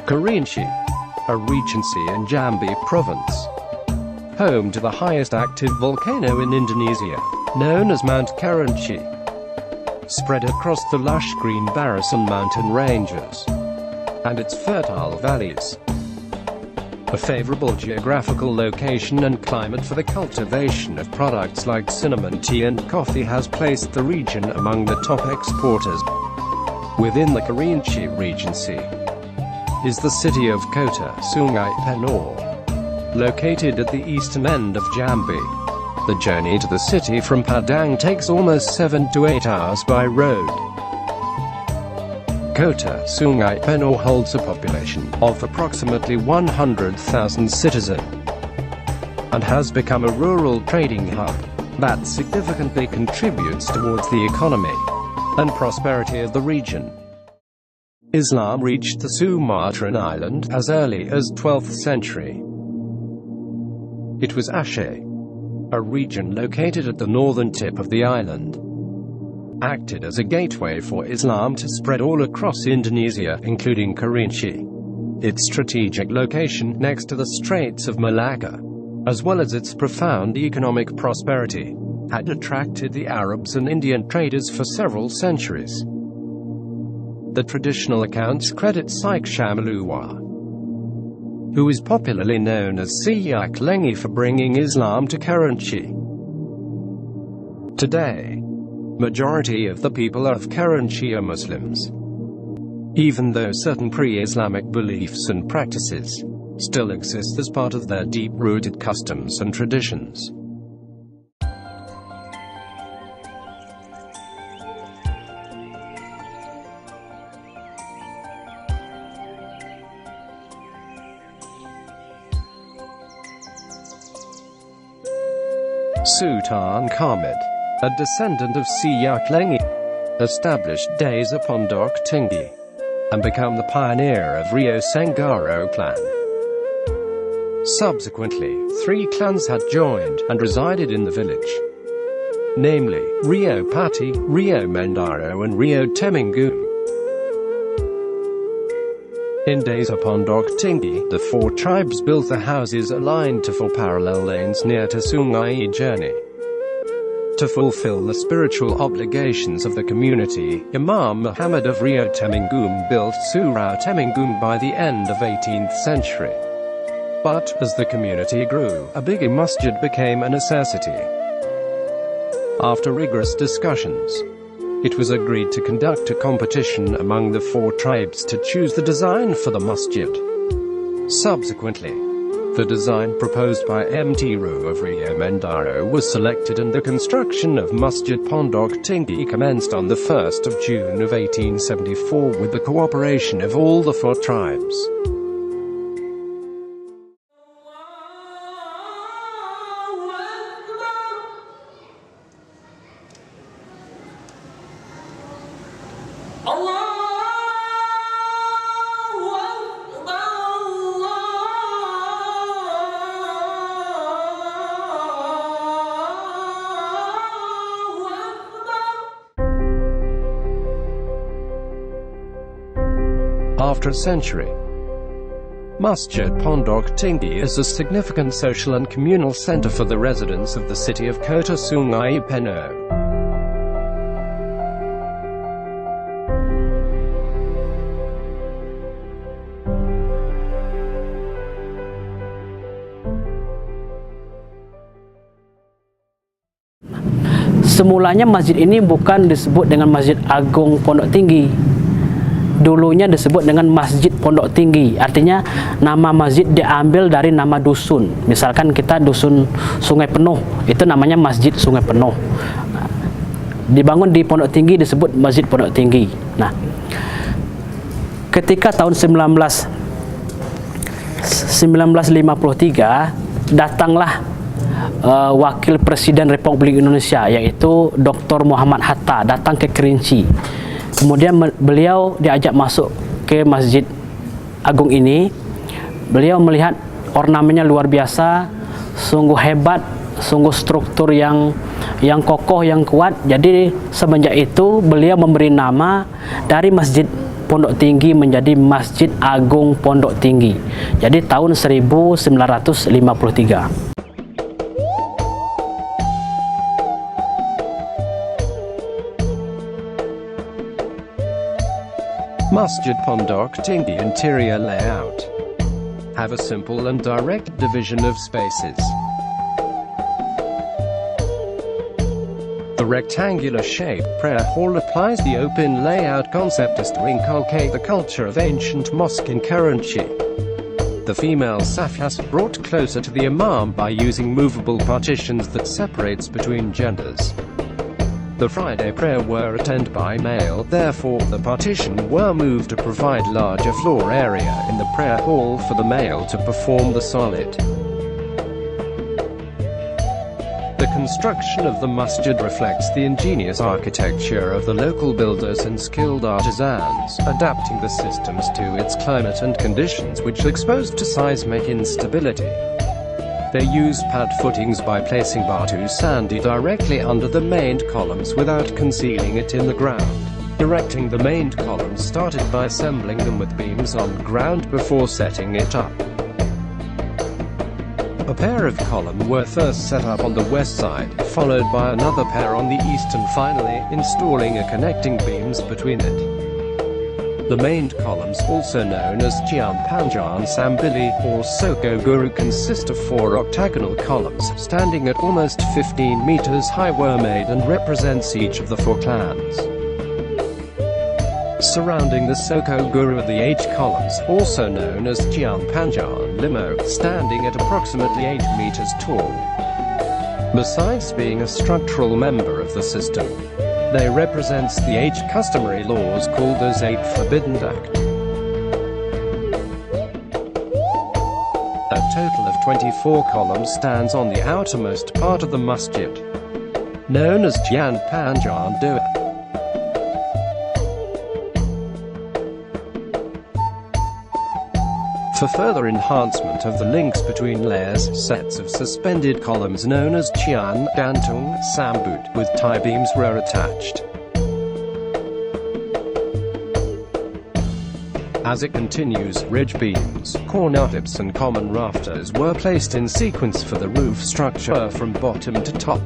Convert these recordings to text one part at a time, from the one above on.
Kerinci, a regency in Jambi province, home to the highest active volcano in Indonesia, known as Mount Kerinci, spread across the lush green Barisan mountain ranges and its fertile valleys. A favorable geographical location and climate for the cultivation of products like cinnamon tea and coffee has placed the region among the top exporters. Within the Kerinci Regency is the city of Kota Sungai Penuh, located at the eastern end of Jambi. The journey to the city from Padang takes almost 7 to 8 hours by road. Kota Sungai Penuh holds a population of approximately 100,000 citizens and has become a rural trading hub that significantly contributes towards the economy and prosperity of the region. Islam reached the Sumatran island as early as 12th century. It was Aceh, a region located at the northern tip of the island, acted as a gateway for Islam to spread all across Indonesia, including Kerinci. Its strategic location next to the Straits of Malacca, as well as its profound economic prosperity, had attracted the Arabs and Indian traders for several centuries. The traditional accounts credit Syekh Syamaluwa, who is popularly known as Syekh Lengi, for bringing Islam to Kerinci. Today, majority of the people of Kerinci are Muslims, even though certain pre-Islamic beliefs and practices still exist as part of their deep-rooted customs and traditions. Sultan Khamid, a descendant of Syekh Lengi, established Desa Pondok Tinggi and became the pioneer of Rio Senggaro clan. Subsequently, 3 clans had joined and resided in the village, namely Rio Pati, Rio Mendaro and Rio Temenggung. In Desa Pondok Tinggi, the 4 tribes built the houses aligned to 4 parallel lanes near to Sungai Journey. To fulfill the spiritual obligations of the community, Imam Muhammad of Rio Temenggung built Surau Temenggung by the end of 18th century. But, as the community grew, a bigger masjid became a necessity. After rigorous discussions, it was agreed to conduct a competition among the 4 tribes to choose the design for the masjid. Subsequently, the design proposed by Mt. Ru of Rio Mendaro was selected and the construction of Masjid Pondok Tinggi commenced on the 1st of June of 1874 with the cooperation of all the 4 tribes. After a century, Masjid Pondok Tinggi is a significant social and communal center for the residents of the city of Kota Sungai Penuh. Semulanya masjid ini bukan disebut dengan Masjid Agung Pondok Tinggi. Dulunya disebut dengan Masjid Pondok Tinggi. Artinya nama masjid diambil dari nama dusun. Misalkan kita dusun Sungai Penuh, itu namanya Masjid Sungai Penuh. Dibangun di Pondok Tinggi disebut Masjid Pondok Tinggi. Nah, ketika tahun 1953 datanglah Wakil Presiden Republik Indonesia, yaitu Dr. Muhammad Hatta, datang ke Kerinci. Kemudian beliau diajak masuk ke Masjid Agung ini. Beliau melihat ornamennya luar biasa, sungguh hebat, sungguh struktur yang kokoh, yang kuat. Jadi semenjak itu beliau memberi nama dari masjid Pondok Tinggi menjadi Masjid Agung Pondok Tinggi. Jadi tahun 1953. Masjid Pondok Tinggi interior layout have a simple and direct division of spaces. The rectangular shape prayer hall applies the open layout concept as to inculcate the culture of ancient mosque in Kerinci. The female saf has brought closer to the imam by using movable partitions that separates between genders. The Friday prayer were attended by male, therefore the partition were moved to provide larger floor area in the prayer hall for the male to perform the salat. The construction of the masjid reflects the ingenious architecture of the local builders and skilled artisans, adapting the systems to its climate and conditions which are exposed to seismic instability. They use pad footings by placing batu sandi directly under the main columns without concealing it in the ground. Erecting the main columns started by assembling them with beams on ground before setting it up. A pair of columns were first set up on the west side, followed by another pair on the east and finally installing a connecting beams between it. The main columns, also known as Jian Panjan Sambili, or Soko Guru, consist of 4 octagonal columns, standing at almost 15 meters high, were made and represents each of the 4 clans. Surrounding the Soko Guru are the H columns, also known as Jian Panjan Limo, standing at approximately 8 meters tall. Besides being a structural member of the system, they represents the 8 customary laws called as 8 Forbidden Act. A total of 24 columns stands on the outermost part of the masjid, known as Jian Panjan Dua. For further enhancement of the links between layers, sets of suspended columns known as Chian Gantung Sambut with tie beams were attached. As it continues, ridge beams, corner hips and common rafters were placed in sequence for the roof structure from bottom to top.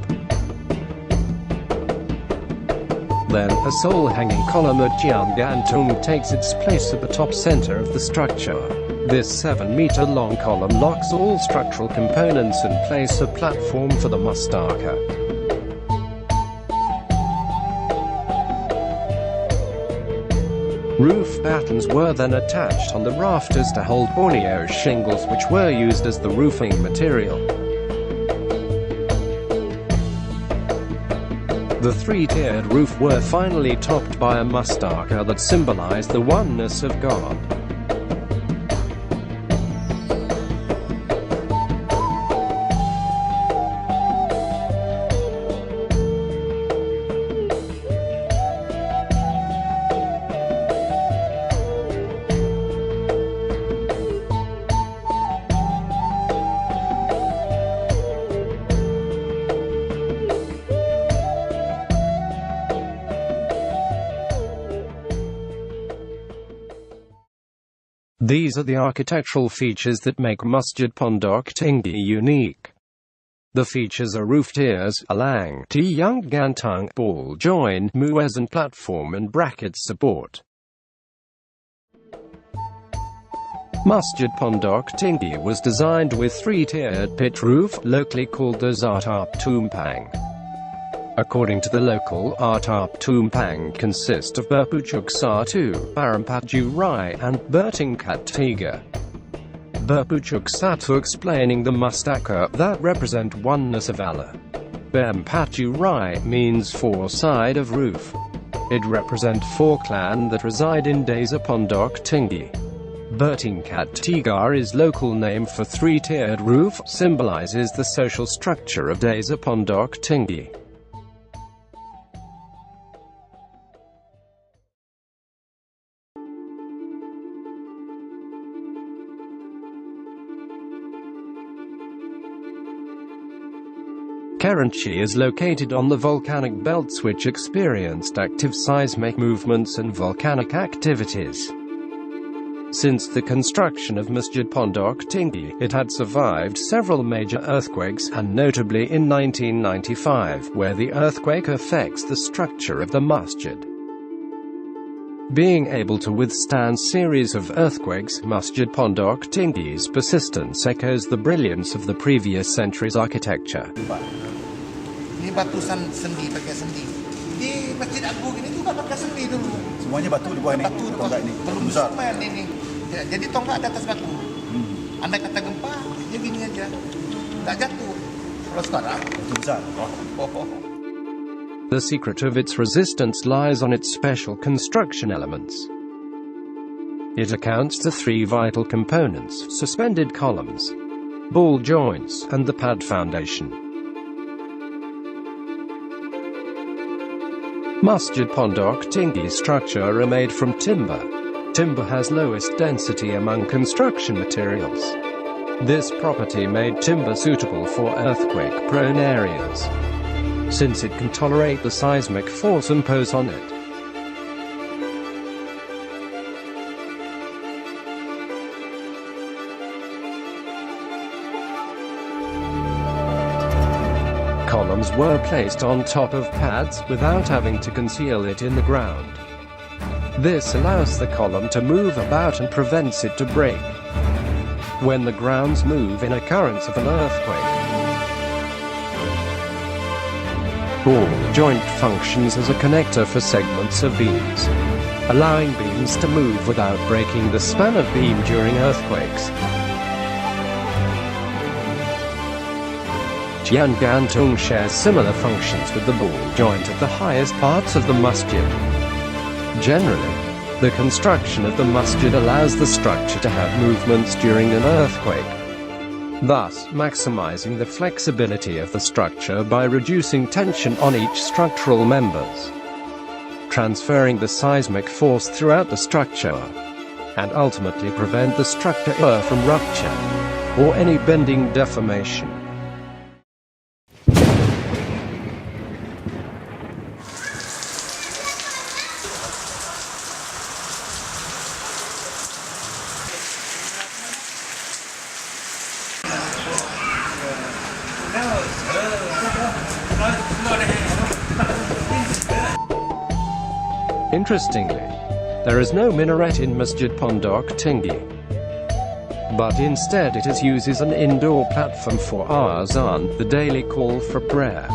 Then, a sole hanging column at Jian Gantung takes its place at the top center of the structure. This 7-meter-long column locks all structural components and places a platform for the mustaka. Roof battens were then attached on the rafters to hold Borneo shingles, which were used as the roofing material. The 3-tiered roof were finally topped by a mustaka that symbolized the oneness of God. These are the architectural features that make Masjid Pondok Tinggi unique. The features are roof tiers, alang, tiang gantung, ball join, muezzin platform and bracket support. Masjid Pondok Tinggi was designed with 3-tiered pitch roof, locally called the Atap Tumpang. According to the local, Atap Tumpang consist of Berpucuk Satu, Barampaju Rai, and Bertingkat Tiga. Berpucuk Satu explaining the mustaka that represent oneness of Allah. Barampaju Rai means 4 side of roof. It represent 4 clan that reside in Desa Pondok Tinggi. Bertingkat Tiga is local name for 3-tiered roof, symbolizes the social structure of Desa Pondok Tinggi. Kerinci is located on the volcanic belts which experienced active seismic movements and volcanic activities. Since the construction of Masjid Pondok Tinggi, it had survived several major earthquakes, and notably in 1995, where the earthquake affects the structure of the masjid. Being able to withstand series of earthquakes, Masjid Pondok Tinggi's persistence echoes the brilliance of the previous century's architecture. Ini batu sendi, pakai sendi. Di Masjid Agung ini juga pakai sendi dulu. Semuanya batu di bawah ini. Batu Tonggak ini. belum Besar. semen ini. Ya, jadi tonggak di atas batu. Andai kata gempa, dia gini aja, nggak jatuh. Kalau sekarang, Batu besar. The secret of its resistance lies on its special construction elements. It accounts for three vital components: suspended columns, ball joints, and the pad foundation. Masjid Pondok Tinggi's structure are made from timber. Timber has lowest density among construction materials. This property made timber suitable for earthquake-prone areas, since it can tolerate the seismic force imposed on it. Columns were placed on top of pads without having to conceal it in the ground. This allows the column to move about and prevents it to break when the grounds move in occurrence of an earthquake. Ball joint functions as a connector for segments of beams, allowing beams to move without breaking the span of beam during earthquakes. Tian Gantung shares similar functions with the ball joint at the highest parts of the masjid. Generally, the construction of the masjid allows the structure to have movements during an earthquake, thus maximizing the flexibility of the structure by reducing tension on each structural members, transferring the seismic force throughout the structure, and ultimately prevent the structure from rupture or any bending deformation. Interestingly, there is no minaret in Masjid Pondok Tinggi, but instead it uses an indoor platform for azan, the daily call for prayer.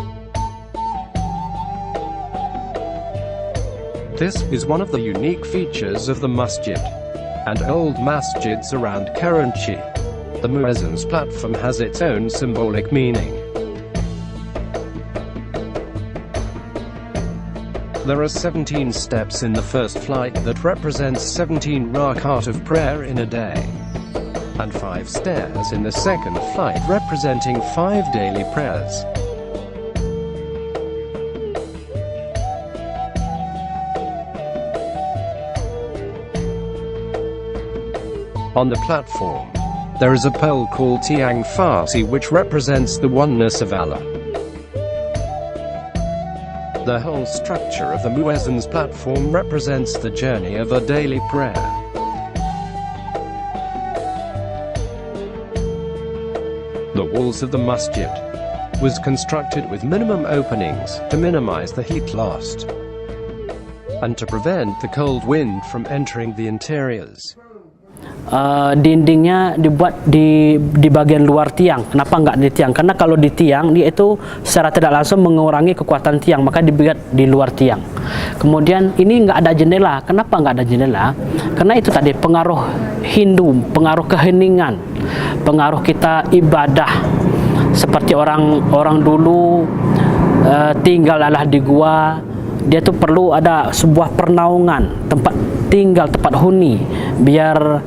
This is one of the unique features of the masjid and old masjids around Kerinci. The muezzin's platform has its own symbolic meaning. There are 17 steps in the first flight that represents 17 rakat of prayer in a day, and 5 stairs in the second flight representing 5 daily prayers. On the platform, there is a pole called Tiang Farsi which represents the oneness of Allah. The whole structure of the muezzin's platform represents the journey of a daily prayer. The walls of the masjid was constructed with minimum openings to minimize the heat lost and to prevent the cold wind from entering the interiors. Dindingnya dibuat di bagian luar tiang. Kenapa nggak di tiang? Karena kalau di tiang dia itu secara tidak langsung mengurangi kekuatan tiang, maka dibuat di luar tiang. Kemudian ini nggak ada jendela. Kenapa nggak ada jendela? Karena itu tadi pengaruh Hindu, pengaruh keheningan, pengaruh kita ibadah. Seperti orang dulu tinggal adalah di gua, dia tuh perlu ada sebuah pernaungan, tempat tinggal, tempat huni, biar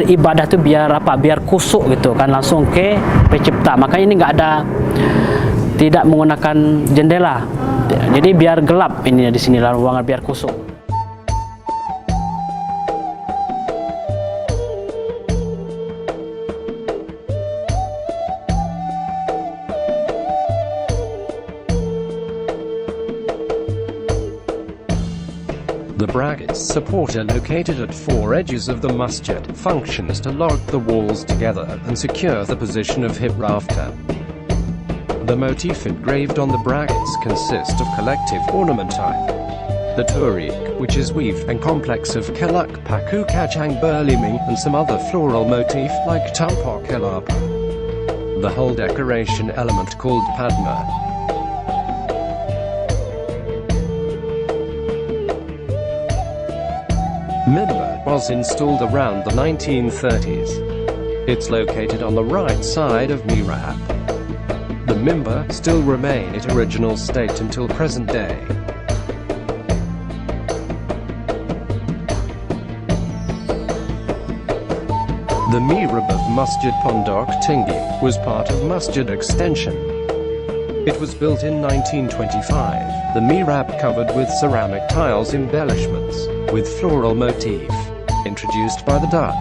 ibadah tuh biar kusuk gitu kan, langsung ke pencipta. Makanya ini nggak ada, tidak menggunakan jendela, jadi biar gelap ini di sini ruangan, biar kusuk. The brackets support are located at four edges of the masjid, functions to lock the walls together and secure the position of hip rafter. The motif engraved on the brackets consist of collective ornamenti. The turik, which is weave and complex of kelak paku kacang berliming and some other floral motif like tampok kelapa. The whole decoration element called padma. Minbar was installed around the 1930s. It's located on the right side of mihrab. The minbar still remain its original state until present day. The mihrab of Masjid Pondok Tinggi was part of Masjid Extension. It was built in 1925. The mihrab covered with ceramic tiles embellishments, with floral motif, introduced by the Dutch.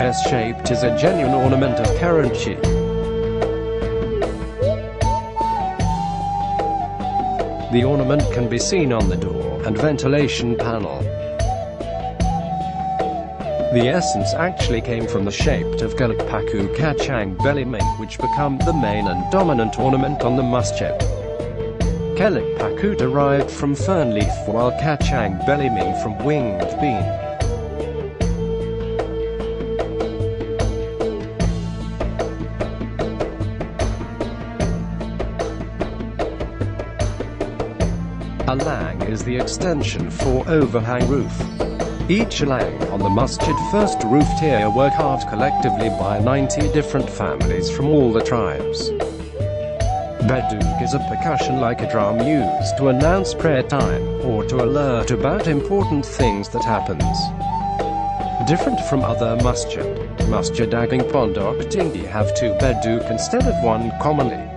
S-shaped is a genuine ornament of Kerinci. The ornament can be seen on the door and ventilation panel. The essence actually came from the shape of Kelak Paku Kacang Beliming, which become the main and dominant ornament on the masjid. Kelak Paku derived from fern leaf, while Kacang Beliming from winged bean. A lang is the extension for overhang roof. Each lang on the masjid first roof tier were carved collectively by 90 different families from all the tribes. Beduk is a percussion like a drum used to announce prayer time, or to alert about important things that happens. Different from other Masjid Agung Pondok Tinggi have two beduk instead of one commonly.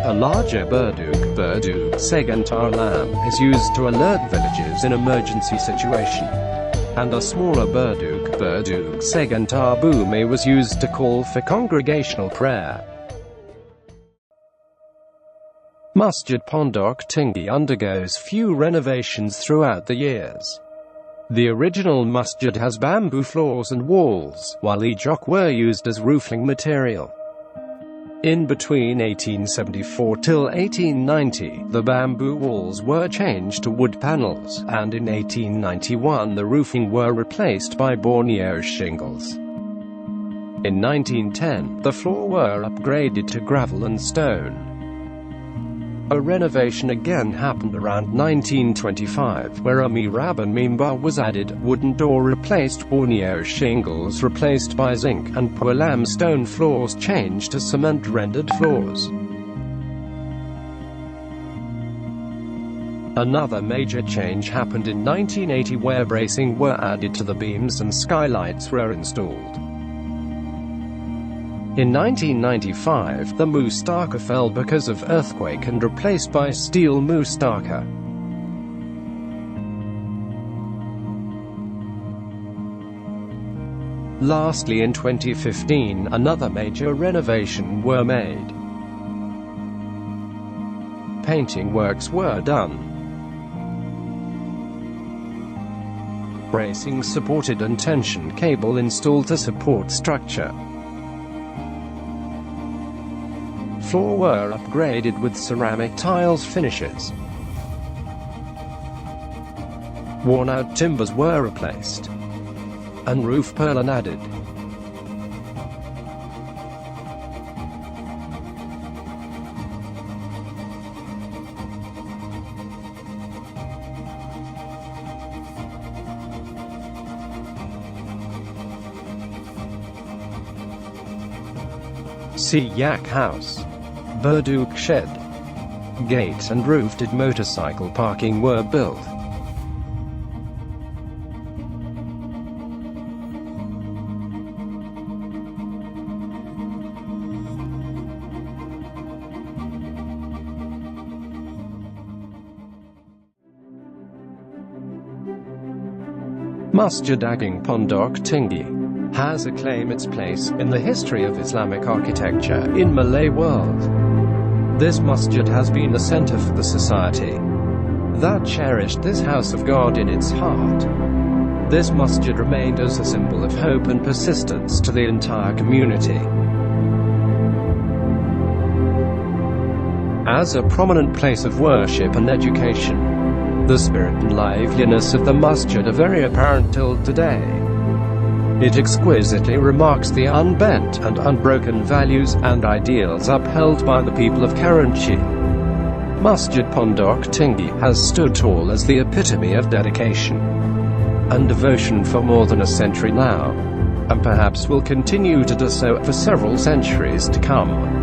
A larger berduk segentar lamp, is used to alert villages in emergency situation. And a smaller berduk segentar bumi was used to call for congregational prayer. Masjid Pondok Tinggi undergoes few renovations throughout the years. The original masjid has bamboo floors and walls, while JEJAK were used as roofing material. In between 1874 till 1890, the bamboo walls were changed to wood panels, and in 1891 the roofing were replaced by Borneo shingles. In 1910, the floor were upgraded to gravel and stone. A renovation again happened around 1925, where a mihrab and minbar was added, wooden door replaced, Borneo shingles replaced by zinc, and pualam stone floors changed to cement-rendered floors. Another major change happened in 1980, where bracing were added to the beams and skylights were installed. In 1995, the mustaka fell because of earthquake and replaced by steel mustaka. Lastly, in 2015, another major renovation were made. Painting works were done. Bracing supported and tension cable installed to support structure. Floor were upgraded with ceramic tiles finishes. Worn-out timbers were replaced, and roof purlin added. See Yak House, Berduk Shed. Gate and roofed motorcycle parking were built. Masjid Agung Pondok Tinggi has acclaimed its place in the history of Islamic architecture in Malay world. This masjid has been the center for the society that cherished this house of God in its heart. This masjid remained as a symbol of hope and persistence to the entire community. As a prominent place of worship and education, the spirit and liveliness of the masjid are very apparent till today. It exquisitely remarks the unbent and unbroken values and ideals upheld by the people of Kerinci. Masjid Pondok Tinggi has stood tall as the epitome of dedication and devotion for more than a century now, and perhaps will continue to do so for several centuries to come.